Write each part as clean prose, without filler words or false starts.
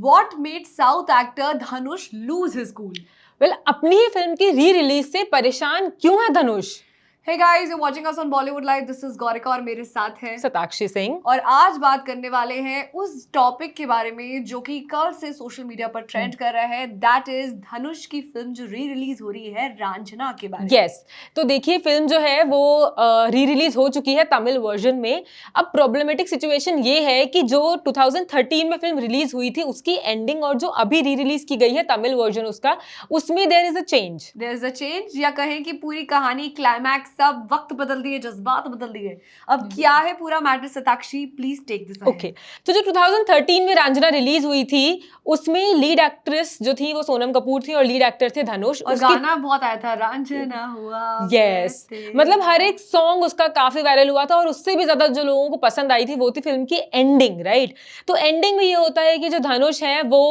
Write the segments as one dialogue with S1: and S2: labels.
S1: What made South actor Dhanush lose his cool?
S2: Well अपनी ही film की re release से परेशान क्यों है धनुष?
S1: Hey guys, you're watching us on Bollywood Live. This is Gaurika और मेरे साथ है
S2: सताक्षी सिंह।
S1: और आज बात करने वाले हैं उस टॉपिक के बारे में जो कि कल से सोशल मीडिया पर ट्रेंड कर रहा है। दैट इज धनुष की फिल्म जो री रिलीज हो रही है रांझना के बारे में।
S2: यस, तो देखिए फिल्म जो है वो री रिलीज हो चुकी है तमिल वर्जन में। अब प्रॉब्लमेटिक सिचुएशन ये है कि जो 2013 में फिल्म रिलीज हुई थी उसकी एंडिंग और जो अभी री रिलीज की गई है तमिल वर्जन उसका, उसमें there is a change.
S1: There is a change या कहें कि पूरी कहानी, क्लाइमैक्स, सब वक्त बदल दिए, जज्बात बदल दिए। अब क्या है पूरा matter Satakshi, please take this.
S2: Okay, तो जो 2013 में रांझना रिलीज हुई थी उसमें लीड एक्ट्रेस जो थी वो सोनम कपूर थी और लीड एक्टर थे धनुष।
S1: और गाना बहुत आया था, रांझना हुआ।
S2: यस, मतलब हर एक सॉन्ग उसका काफी वायरल हुआ था और उससे भी ज्यादा जो लोगों को पसंद आई थी वो थी फिल्म की एंडिंग, राइट? तो एंडिंग में ये होता है कि जो धनुष है वो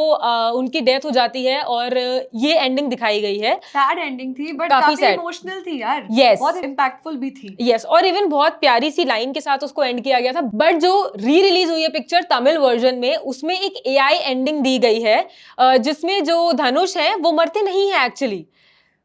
S2: उनकी डेथ हो जाती है और ये एंडिंग दिखाई गई है।
S1: सैड एंडिंग थी बट
S2: काफी
S1: काफी इमोशनल थी यार।
S2: Yes.
S1: बहुत इम्पैक्टफुल भी थी।
S2: यस, और इवन बहुत प्यारी सी लाइन के साथ उसको एंड किया गया था। बट जो री रिलीज हुई है पिक्चर तमिल वर्जन में उसमें एक एआई एंडिंग दी गई है जिसमें जो धनुष है वो मरते नहीं है एक्चुअली।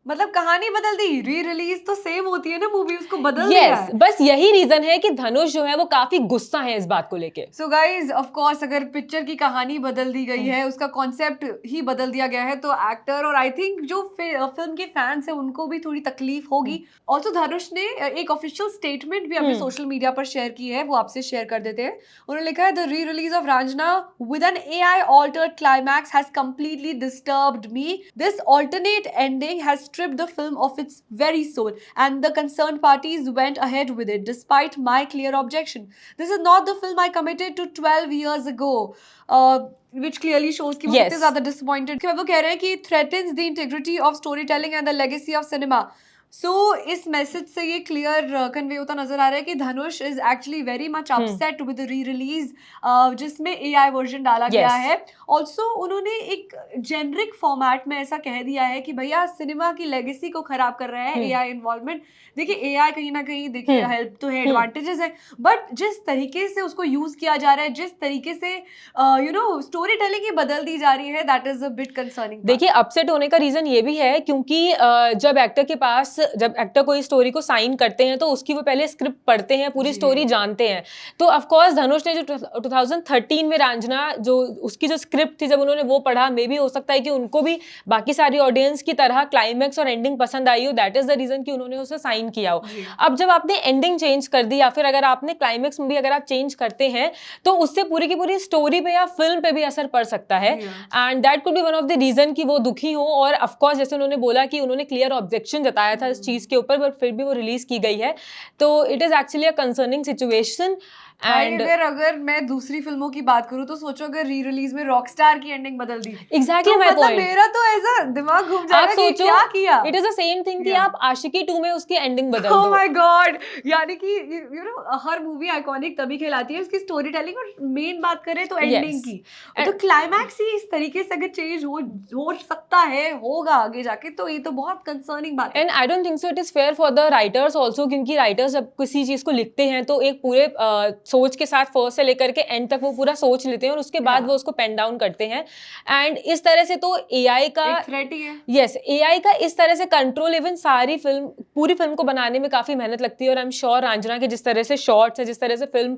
S1: मतलब कहानी बदल दी। री रिलीज तो सेम होती है ना मूवी, उसको बदल दिया है।
S2: बस यही रीजन है कि धनुष जो है वो काफी गुस्सा है इस बात को लेके।
S1: सो गाइज, ऑफ कोर्स अगर पिक्चर की कहानी बदल दी गई है, उसका कॉन्सेप्ट ही बदल दिया गया है, तो एक्टर और आई थिंक जो फिल्म के फैंस हैं उनको भी थोड़ी तकलीफ होगी। ऑल्सो धनुष ने एक ऑफिशियल स्टेटमेंट भी अपने सोशल मीडिया पर शेयर की है, वो आपसे शेयर कर देते हैं। उन्होंने लिखा है, the re release of Raanjhanaa with an AI altered climax has completely disturbed me. This alternate ending has stripped the film of its very soul, and the concerned parties went ahead with it despite my clear objection. This is not the film I committed to 12 years ago. Which clearly shows कि वो कितने ज़्यादा disappointed। वो कह रहे हैं कि threatens the integrity of storytelling and the legacy of cinema. सो इस मैसेज से ये क्लियर कन्वे होता नजर आ रहा है कि Dhanush is actually very much upset with re release जिसमें AI वर्जन डाला गया है। ऑल्सो उन्होंने एक जेनरिक फॉर्मेट में ऐसा कह दिया है कि भैया सिनेमा की लेगेसी को खराब कर रहा है AI इन्वॉल्वमेंट। देखिए AI कहीं ना कहीं देखिए हेल्प तो है, एडवांटेजेस है, बट जिस तरीके से उसको यूज किया जा रहा है, जिस तरीके से स्टोरी टेलिंग ही बदल दी जा रही है, that is a bit concerning.
S2: देखिए अपसेट होने का रीजन ये भी है क्योंकि जब एक्टर के पास, जब एक्टर कोई स्टोरी को साइन करते हैं तो उसकी वो पहले स्क्रिप्ट पढ़ते हैं, पूरी स्टोरी जानते हैं। तो ऑफ कोर्स धनुष ने जो 2013 में रांझना जो उसकी जो स्क्रिप्ट थी जब उन्होंने वो पढ़ा, मे भी हो सकता है कि उनको भी बाकी सारी ऑडियंस की तरह क्लाइमैक्स और एंडिंग पसंद आई हो। दैट इज द रीजन कि उन्होंने उसे साइन किया हो। अब जब आपने एंडिंग चेंज कर दी या फिर अगर आपने क्लाइमैक्स में भी अगर आप चेंज करते हैं तो उससे पूरी की पूरी स्टोरी पे या फिल्म पे भी असर पड़ सकता है। And that could be one of the reason कि वो दुखी हो। और ऑफ कोर्स जैसे उन्होंने बोला कि उन्होंने क्लियर ऑब्जेक्शन जताया था इस चीज के ऊपर, बट फिर भी वो रिलीज की गई है। तो it is actually a concerning situation.
S1: And अगर मैं दूसरी फिल्मों की बात करूं तो सोचो अगर री रिलीज में रॉकस्टार की एंडिंग बदल दी।
S2: Exactly
S1: my point. मेरा तो ऐसा दिमाग घूम जाएगा कि क्या किया।
S2: It is the same thing कि आप आशिकी 2 में उसकी एंडिंग बदल दो।
S1: ओह माय गॉड, यानी कि हर मूवी आइकॉनिक तभी कहलाती है उसकी स्टोरी टेलिंग, और मेन बात करें तो एंडिंग की। तो क्लाइमैक्स ही इस तरीके से अगर चेंज हो सकता है, होगा आगे जाके, तो ये तो बहुत कंसर्निंग बात है।
S2: And I don't think so it is fair for the writers also, क्योंकि राइटर्स जब किसी चीज को लिखते हैं तो एक पूरे सोच के साथ फर्स्ट से लेकर के एंड तक वो पूरा सोच लेते हैं और उसके बाद वो उसको पेन डाउन करते हैं। एंड इस तरह से तो AI का
S1: थ्रेट ही है।
S2: यस, AI का इस तरह से कंट्रोल, इवन सारी फिल्म, पूरी फिल्म को बनाने में काफी मेहनत लगती है। और आई एम श्योर रांझना के जिस तरह से शॉट्स है, जिस तरह से फिल्म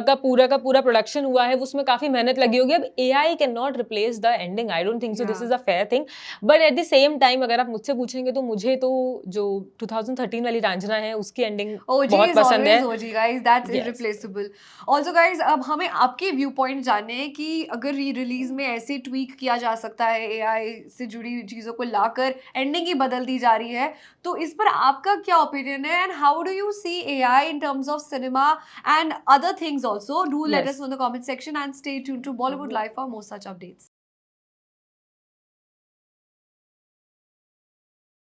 S2: का पूरा प्रोडक्शन हुआ है, उसमें काफी मेहनत लगी होगी। अब AI can not replace the ending. I don't think so this is a fair thing. But at the same time अगर आप मुझसे पूछेंगे तो मुझे तो जो 2013 वाली रांझना है उसकी एंडिंग बहुत पसंद है।
S1: OG guys, that's irreplaceable. Also guys, अब हमें आपके व्यू पॉइंट जानने हैं कि अगर री रिलीज में ऐसे ट्वीक किया जा सकता है, AI से जुड़ी चीजों को लाकर एंडिंग ही बदल दी जा रही है, तो इस पर आपका क्या ओपिनियन है? And how do you see AI in terms of cinema and other things also? Do let us know in the comment section and stay tuned to Bollywood Live for more such updates.